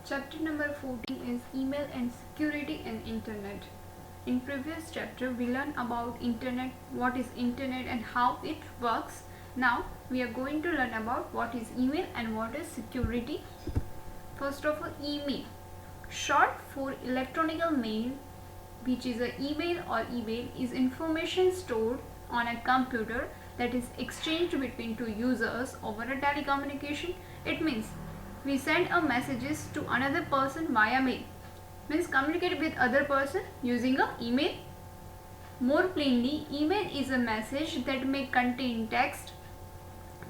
Chapter number 14 is Email and Security in Internet. In previous chapter we learned about internet, what is internet and how it works. Now we are going to learn about what is email and what is security. First of all, email, short for electronic mail, which is an email or email, is information stored on a computer that is exchanged between two users over a telecommunication. It means we send a messages to another person via mail, means communicate with other person using a email. More plainly, email is a message that may contain text,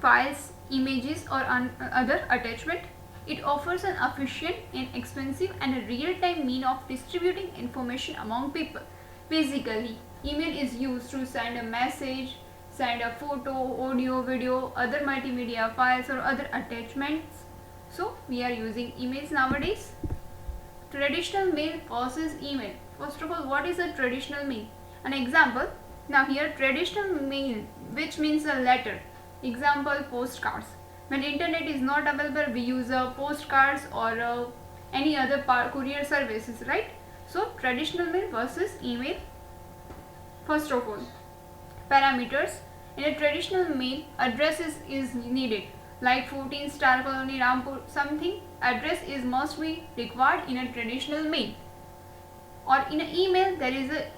files, images or other attachment. It offers an efficient, inexpensive and a real-time mean of distributing information among people. Basically, email is used to send a message, send a photo, audio, video, other multimedia files or other attachments. So we are using emails nowadays. Traditional mail versus email. First of all, what is a traditional mail? An example. Now here, traditional mail, which means a letter. Example, postcards. When internet is not available, we use postcards or any other courier services, right? So traditional mail versus email. First of all, parameters. In a traditional mail, addresses is needed, like 14 Star Colony, Rampur, something. Address is must be required in a traditional mail. Or in an email, there is a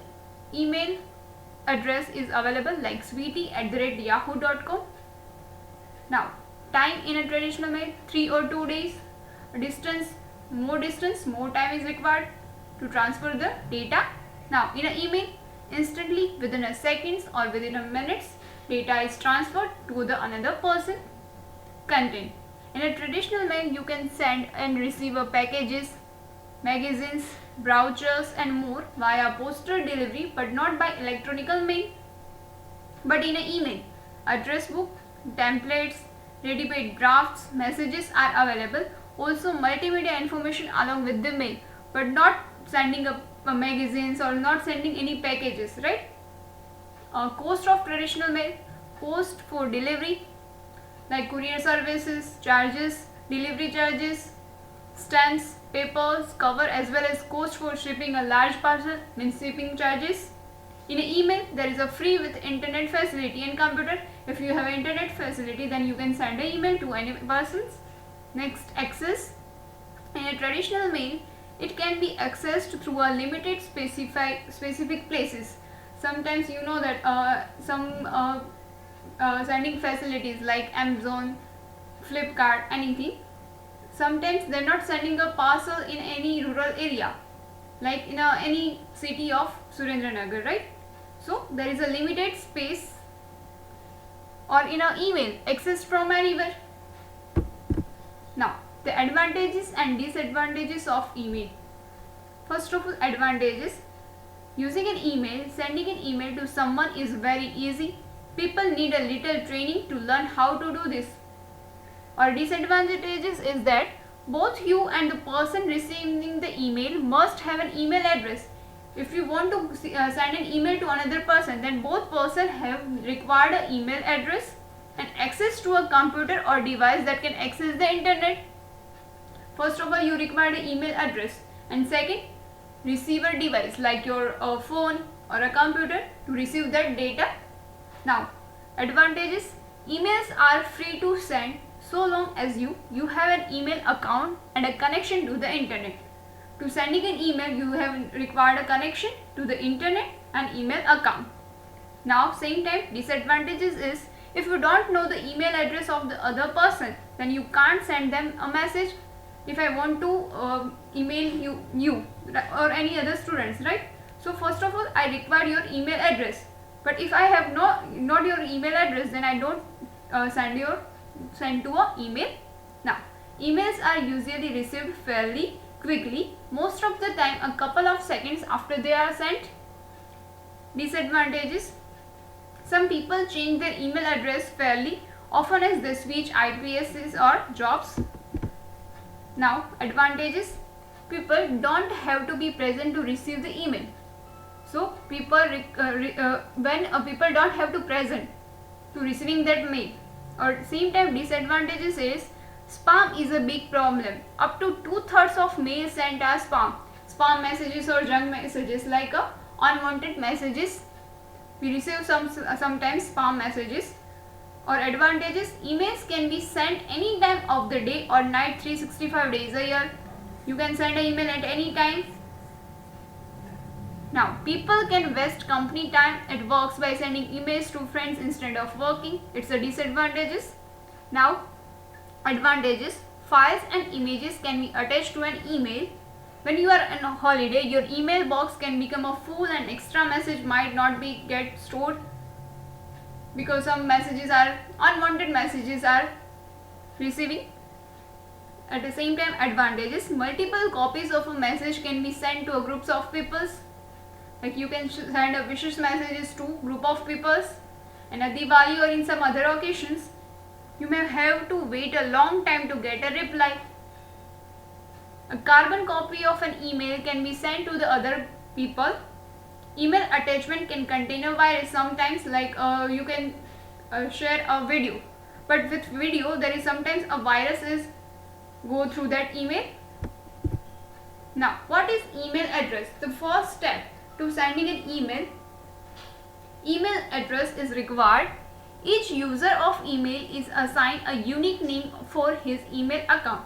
email address is available like sweetie@yahoo.com. Now, time in a traditional mail, 3 or 2 days. Distance, more time is required to transfer the data. Now, in an email, instantly within a seconds or within a minutes, data is transferred to the another person. Content. In a traditional mail, you can send and receive packages, magazines, brochures and more via postal delivery, but not by electronical mail. But in an email, address book, templates, ready-made drafts, messages are available. Also multimedia information along with the mail, but not sending magazines or not sending any packages, right? Cost of traditional mail, cost for delivery, like courier services, charges, delivery charges, stamps, papers, cover, as well as cost for shipping a large parcel, means shipping charges. In an email, there is a free with internet facility and computer. If you have internet facility, then you can send an email to any persons. Next, access. In a traditional mail, it can be accessed through a limited specific places. Sometimes you know that some sending facilities like Amazon, Flipkart, anything. Sometimes they are not sending a parcel in any rural area, like in any city of Surendranagar, right? So there is a limited space. Or in an email, access from anywhere. Now, the advantages and disadvantages of email. First of all, advantages. Using an email, sending an email to someone is very easy. People need a little training to learn how to do this. Or disadvantages is that both you and the person receiving the email must have an email address. If you want to send an email to another person, then both persons have required an email address and access to a computer or device that can access the internet. First of all, you require an email address, and second, receiver device like your phone or a computer to receive that data. Now, advantages. Emails are free to send so long as you have an email account and a connection to the internet. To sending an email, you have required a connection to the internet and email account. Now, same time, disadvantages is if you don't know the email address of the other person, then you can't send them a message. If I want to email you or any other students, right? So first of all, I require your email address. But if I have not your email address, then I don't send to a email. Now, emails are usually received fairly quickly, most of the time a couple of seconds after they are sent. Disadvantages. Some people change their email address fairly often as they switch IPSs or jobs. Now, advantages. People don't have to be present to receive the email. So, when people don't have to present to receiving that mail. Or same time, disadvantages is Spam is a big problem. Up to 2/3 of mails sent are spam. Spam messages or junk messages, like unwanted messages. We receive sometimes spam messages. Or advantages, emails can be sent any time of the day or night, 365 days a year. You can send an email at any time. Now, people can waste company time at work by sending emails to friends instead of working. It's a disadvantages. Now, advantages, files and images can be attached to an email. When you are on a holiday, your email box can become a full and extra message might not be get stored because some unwanted messages are receiving. At the same time, advantages, multiple copies of a message can be sent to a groups of peoples. Like you can send a wishes messages to group of peoples, and at Diwali or in some other occasions, you may have to wait a long time to get a reply. A carbon copy of an email can be sent to the other people. Email attachment can contain a virus sometimes, like you can share a video, but with video there is sometimes a virus go through that email. Now, what is email address? The first step to sending an email address is required. Each user of email is assigned a unique name for his email account.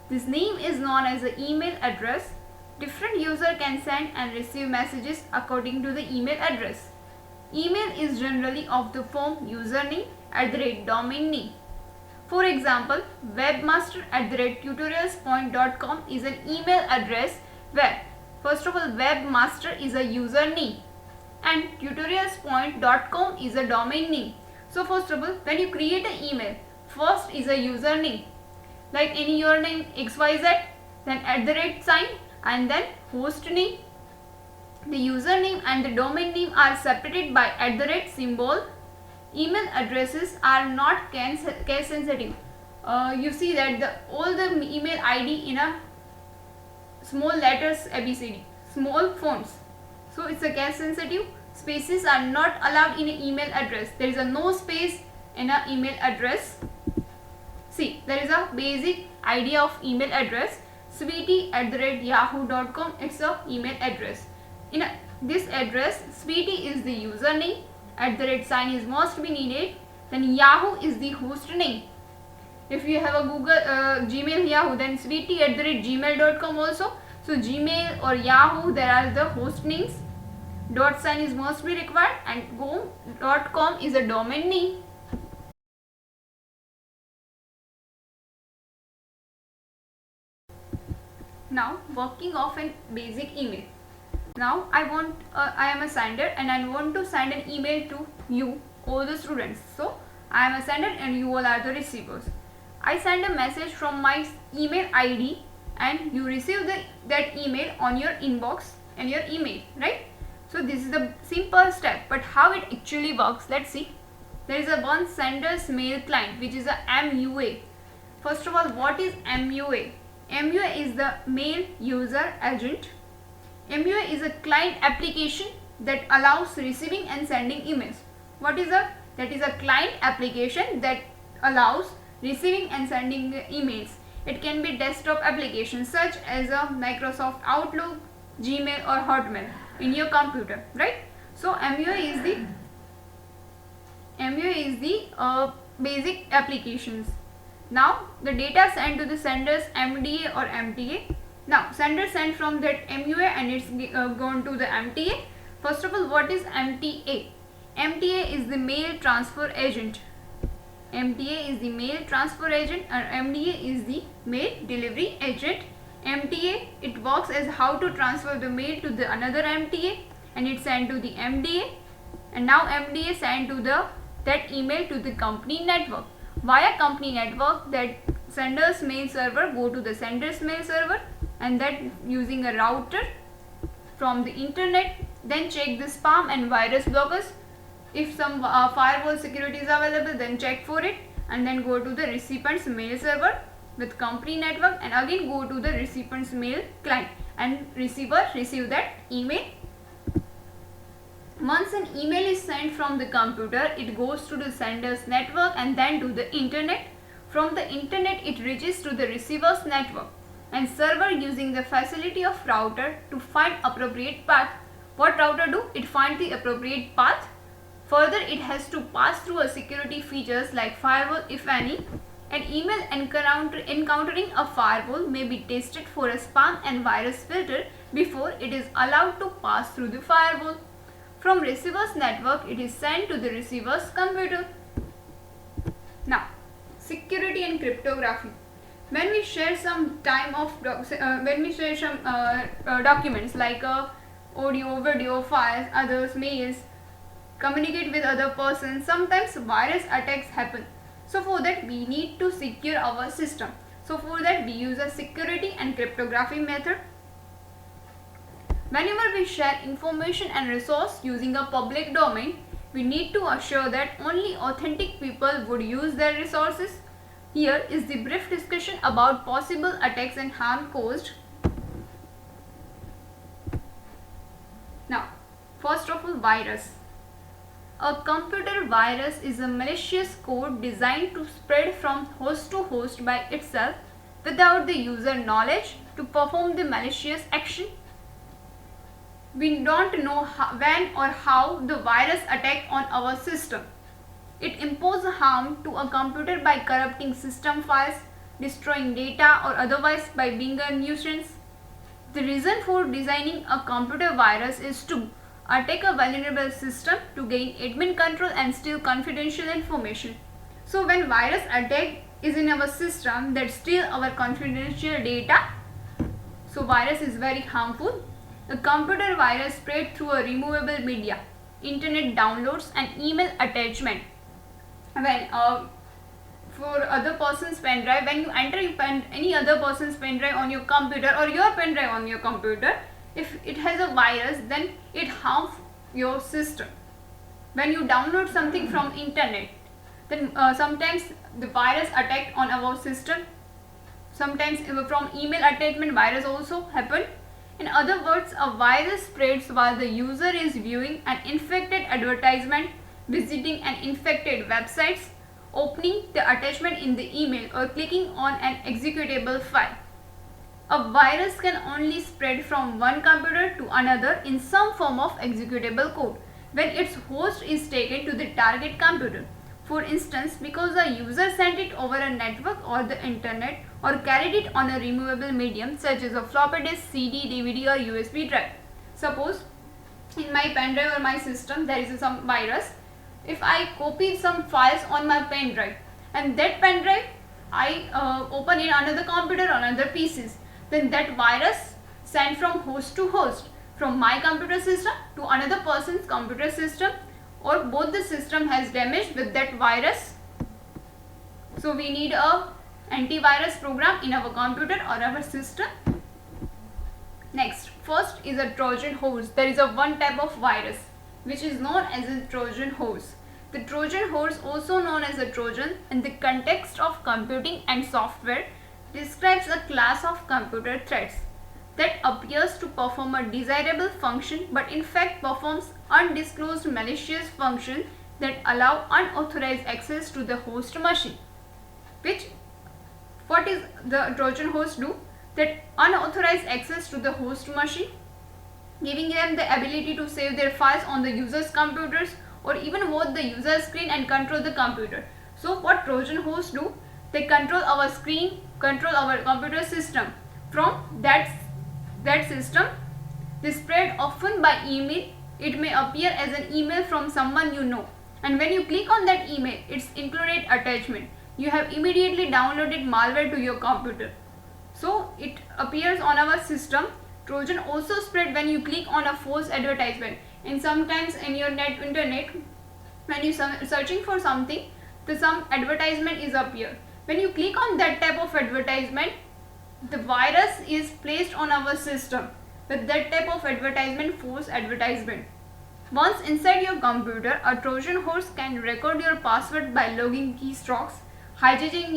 This name is known as the email address. Different user can send and receive messages according to the email address. Email is generally of the form username @domain name. For example, webmaster@tutorialspoint.com is an email address where, first of all, webmaster is a username and tutorialspoint.com is a domain name. So first of all, when you create an email, first is a username, like any your name XYZ, then @ and then host name. The username and the domain name are separated by @ symbol. Email addresses are not case sensitive. You see that all the email ID in a small letters ABCD, small fonts. So it's a case sensitive. Spaces are not allowed in an email address. There is a no space in an email address. See, there is a basic idea of email address. Sweetie@yahoo.com, it's a email address. In this address, Sweetie is the username, @ is must be needed, then Yahoo is the host name. If you have a Google Gmail Yahoo, then Sweetie@gmail.com also. So Gmail or Yahoo, there are the host names. .sign is must be required, and .com is a domain name. Now, working of a basic email. Now I am a sender and I want to send an email to you, all the students. So I am a sender and you all are the receivers. I send a message from my email ID and you receive that email on your inbox and your email, right? So this is the simple step, but how it actually works, let's see. There is a one sender's mail client, which is a MUA. First of all, what is MUA? MUA is the mail user agent. MUA is a client application that allows receiving and sending emails. That is a client application that allows receiving and sending emails. It can be desktop applications such as a Microsoft Outlook, Gmail or Hotmail in your computer, right? So MUA is the basic applications. Now the data sent to the sender's MDA or MTA. Now sender sent from that MUA and it's gone to the MTA. First of all, what is MTA? MTA is the mail transfer agent. MTA is the mail transfer agent and MDA is the mail delivery agent. MTA, it works as how to transfer the mail to the another MTA and it's sent to the MDA, and now MDA sent to that email to the company network. Via company network, that sender's mail server go to the sender's mail server, and that using a router from the internet, then check the spam and virus blockers. If some firewall security is available, then check for it, and then go to the recipient's mail server with company network and again go to the recipient's mail client, and receiver receive that email. Once an email is sent from the computer, it goes to the sender's network and then to the internet. From the internet it reaches to the receiver's network and server using the facility of router to find appropriate path. What router do? It finds the appropriate path. Further, it has to pass through a security features like firewall if any. An email encountering a firewall may be tested for a spam and virus filter before it is allowed to pass through the firewall. From receiver's network, it is sent to the receiver's computer. Now, security and cryptography. When we share some documents like audio, video, files, others, mails, communicate with other persons, sometimes virus attacks happen. So for that we need to secure our system. So for that we use a security and cryptography method. Whenever we share information and resource using a public domain, we need to assure that only authentic people would use their resources. Here is the brief discussion about possible attacks and harm caused. Now, first of all, virus. A computer virus is a malicious code designed to spread from host to host by itself without the user knowledge to perform the malicious action. We don't know when or how the virus attacked on our system. It imposes harm to a computer by corrupting system files, destroying data, or otherwise by being a nuisance. The reason for designing a computer virus is to attack a vulnerable system to gain admin control and steal confidential information. So when virus attack is in our system that steal our confidential data, so virus is very harmful. The computer virus spread through a removable media, internet downloads and email attachment. When for other person's pen drive, when you enter any other person's pen drive on your computer or your pen drive on your computer, if it has a virus, then it harms your system. When you download something from internet, then sometimes the virus attack on our system. Sometimes from email attachment virus also happen. In other words, a virus spreads while the user is viewing an infected advertisement, visiting an infected websites, opening the attachment in the email or clicking on an executable file. A virus can only spread from one computer to another in some form of executable code when its host is taken to the target computer. For instance, because a user sent it over a network or the internet or carried it on a removable medium such as a floppy disk, CD, DVD or USB drive. Suppose in my pen drive or my system there is some virus. If I copy some files on my pen drive and that pen drive I open in another computer or another PCs, then that virus sent from host to host, from my computer system to another person's computer system, or both the system has damaged with that virus. So we need a antivirus program in our computer or our system. Next, first is a Trojan horse. There is a one type of virus which is known as a Trojan horse. The Trojan horse, also known as a Trojan in the context of computing and software, describes a class of computer threads that appears to perform a desirable function but in fact performs undisclosed malicious function that allow unauthorized access to the host machine. What is the Trojan horse do? That unauthorized access to the host machine, giving them the ability to save their files on the user's computers or even watch the user screen and control the computer. So what Trojan horse do? They control our screen, control our computer system. From that system, they spread often by email. It may appear as an email from someone you know, and when you click on that email, it's included attachment. You have immediately downloaded malware to your computer. So it appears on our system. Trojan also spread when you click on a false advertisement, and sometimes in your internet when you searching for something, some advertisement is appear. When you click on that type of advertisement, the virus is placed on our system with that type of advertisement, false advertisement. Once inside your computer, a Trojan horse can record your password by logging keystrokes, hijacking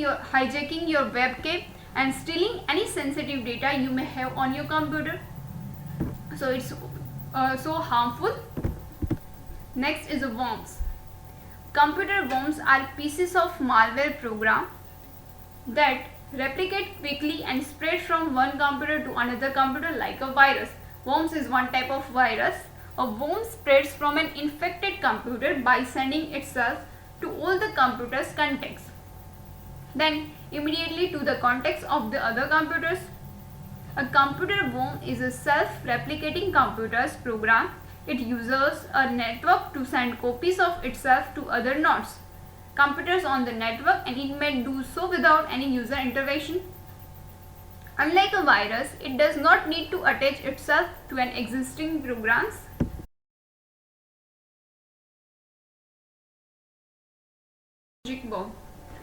your webcam and stealing any sensitive data you may have on your computer. So it's so harmful. Next is worms. Computer worms are pieces of malware program that replicate quickly and spread from one computer to another computer like a virus. Worms is one type of virus. A worm spreads from an infected computer by sending itself to all the computer's contacts, then immediately to the contacts of the other computers. A computer worm is a self-replicating computer's program. It uses a network to send copies of itself to other nodes, computers on the network, and it may do so without any user intervention. Unlike a virus, it does not need to attach itself to an existing program. Logic bomb.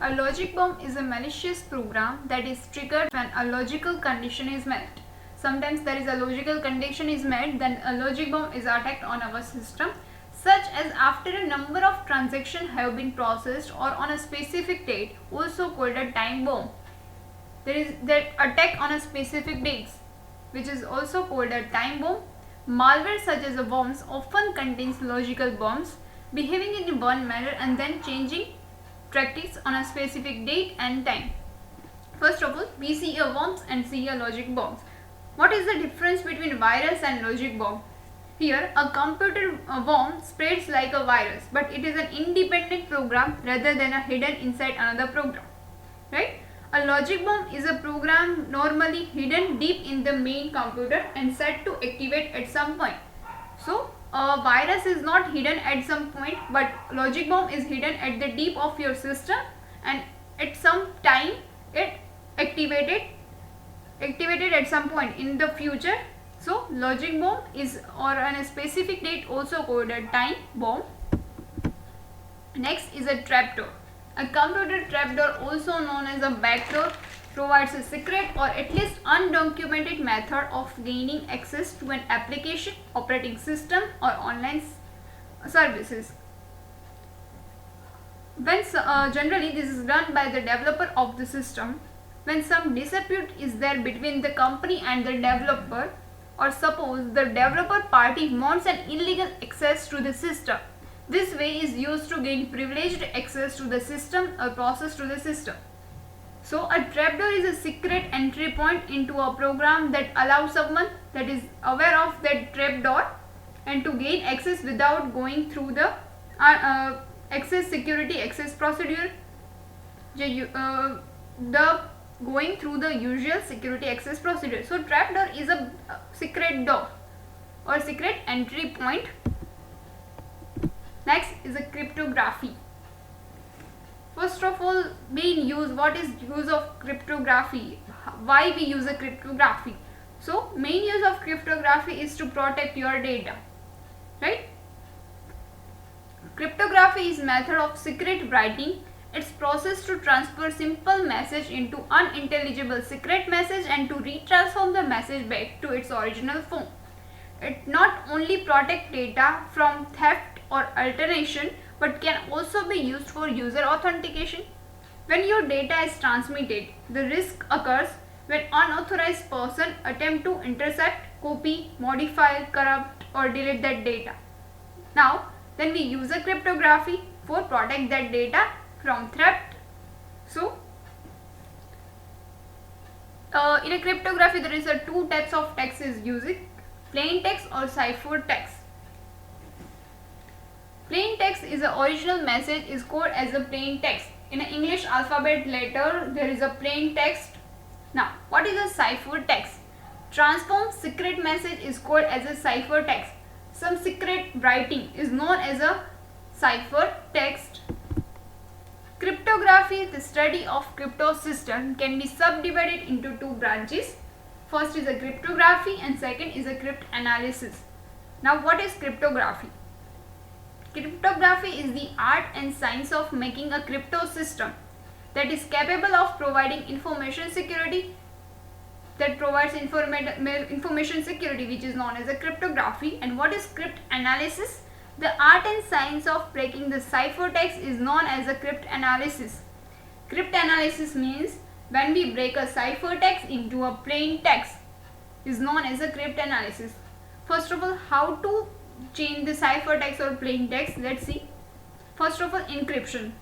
A logic bomb is a malicious program that is triggered when a logical condition is met. Sometimes there is a logical condition is met, then a logic bomb is attacked on our system, such as after a number of transactions have been processed or on a specific date, also called a time bomb. There is that attack on a specific date, which is also called a time bomb. Malware such as worms often contains logical bombs behaving in one manner and then changing tactics on a specific date and time. First of all, we see a worms and see a logic bombs. What is the difference between virus and logic bomb? Here, a computer worm spreads like a virus, but it is an independent program rather than a hidden inside another program. Right? A logic bomb is a program normally hidden deep in the main computer and set to activate at some point. So, a virus is not hidden at some point, but logic bomb is hidden at the deep of your system, and at some time it activated at some point in the future. So, logic bomb is or on a specific date also called a time bomb. Next is a trapdoor. A computer trapdoor, also known as a backdoor, provides a secret or at least undocumented method of gaining access to an application, operating system, or online services. Generally, this is done by the developer of the system. When some dispute is there between the company and the developer, or suppose the developer party wants an illegal access to the system, this way is used to gain privileged access to the system or process to the system. So, a trapdoor is a secret entry point into a program that allows someone that is aware of that trapdoor and to gain access without going through the access procedure, going through the usual security access procedure. So, trapdoor is a secret door or secret entry point. Next is a cryptography. First of all, what is use of cryptography? Why we use a cryptography? So, main use of cryptography is to protect your data, right? Cryptography is method of secret writing. It's process to transfer simple message into unintelligible secret message and to retransform the message back to its original form. It not only protect data from theft or alteration, but can also be used for user authentication. When your data is transmitted, the risk occurs when unauthorized person attempt to intercept, copy, modify, corrupt, or delete that data. Now, then we use a cryptography for protect that data from theft. So, in a cryptography, there is a two types of text is used: plain text or cipher text. Plain text is the original message is called as a plain text. In an English alphabet letter, there is a plain text. Now, what is a cipher text? Transformed secret message is called as a cipher text. Some secret writing is known as a cipher text. Cryptography, the study of crypto system, can be subdivided into two branches. First is a cryptography and second is a cryptanalysis. Now, what is cryptography? Cryptography is the art and science of making a crypto system that is capable of providing information security, information security, which is known as a cryptography. And what is cryptanalysis? The art and science of breaking the cipher text is known as a cryptanalysis. Cryptanalysis means when we break a cipher text into a plain text is known as a cryptanalysis. First of all, how to change the cipher text or plain text? Let's see. First of all, encryption.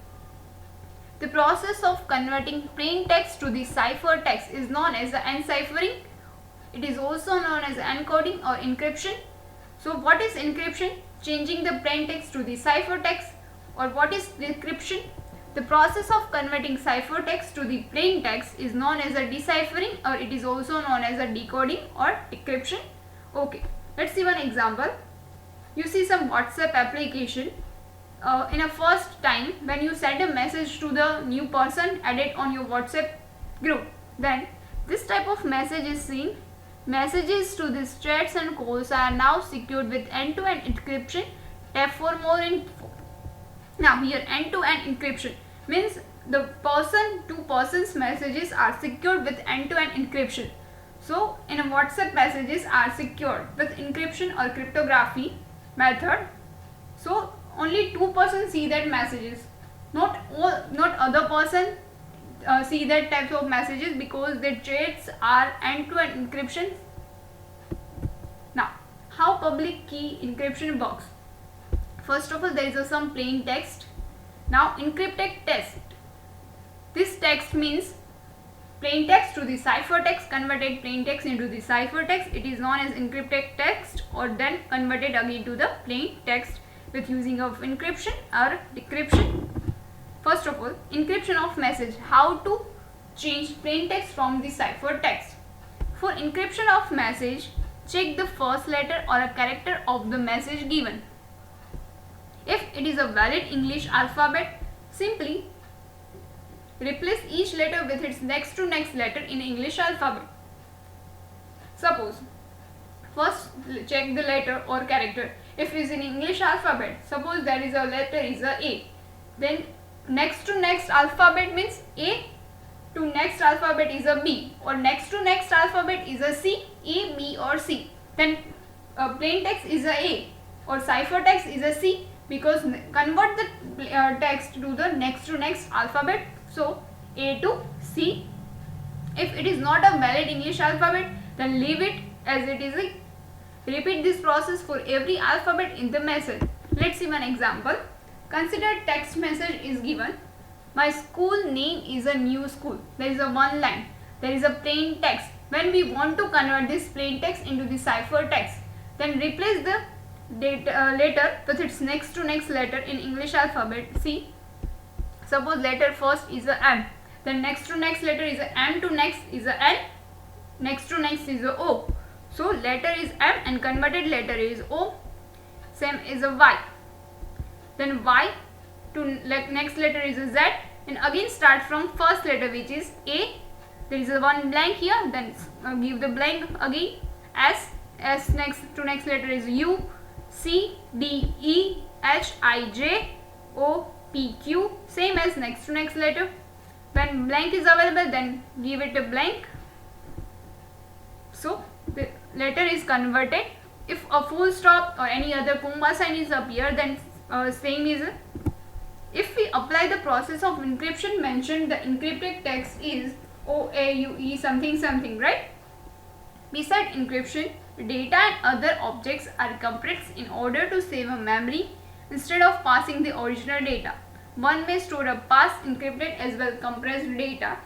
The process of converting plain text to the ciphertext is known as the enciphering. It is also known as encoding or encryption. So what is encryption? Changing the plain text to the ciphertext. Or what is decryption? The process of converting ciphertext to the plain text is known as a deciphering, or it is also known as a decoding or decryption. Okay, let's see one example. You see some WhatsApp application. In a first time when you send a message to the new person added on your WhatsApp group, then this type of message is seen. Messages to these chats and calls are now secured with end-to-end encryption. Tap for more info. Now here end-to-end encryption means the two persons messages are secured with end-to-end encryption. So in a WhatsApp messages are secured with encryption or cryptography method. So only two persons see that messages, not other person see that types of messages, because the chats are end-to-end encryption. Now how public key encryption works? First of all, there is some plain text. Now encrypted text. This text means plain text to the ciphertext, converted plain text into the ciphertext. It is known as encrypted text, or then converted again to the plain text with using of encryption or decryption. First of all, encryption of message. How to change plain text from the ciphertext? For encryption of message, check the first letter or a character of the message given. If it is a valid English alphabet, simply replace each letter with its next to next letter in English alphabet. Suppose, first check the letter or character. If it is in English alphabet, suppose there is a letter is a A, then next to next alphabet means A to next alphabet is a B, or next to next alphabet is a C, A, B or C. Then plain text is a or ciphertext is a C, because convert the text to the next to next alphabet. So A to C. If it is not a valid English alphabet, then leave it as it is. Repeat this process for every alphabet in the message. Let's see one example. Consider text message is given. My school name is a new school. There is a one line. There is a plain text. When we want to convert this plain text into the ciphertext, then replace the letter with its next to next letter in English alphabet. See, suppose letter first is a M, then next to next letter is a M to next is a N, next to next is a O. So letter is M and converted letter is O. Same is a Y. Then Y to next letter is a Z, and again start from first letter which is A. There is a one blank here, then give the blank again. S next to next letter is U, C, D, E, H, I, J, O, P, Q. Same as next to next letter. When blank is available, then give it a blank. So the letter is converted. If a full stop or any other comma sign is appear, then same is. If we apply the process of encryption mentioned, the encrypted text is OAUE something something, right? Beside encryption, data and other objects are compressed in order to save a memory instead of passing the original data. One may store a past encrypted as well compressed data.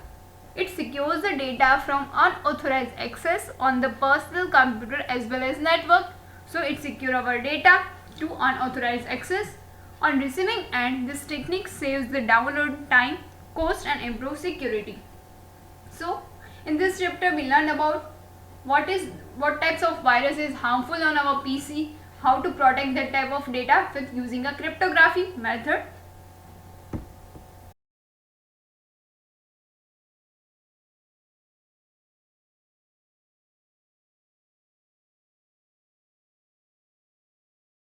It secures the data from unauthorized access on the personal computer as well as network. So it secures our data to unauthorized access. On receiving end, this technique saves the download time, cost and improves security. So in this chapter we learned about what types of virus is harmful on our PC, how to protect that type of data with using a cryptography method.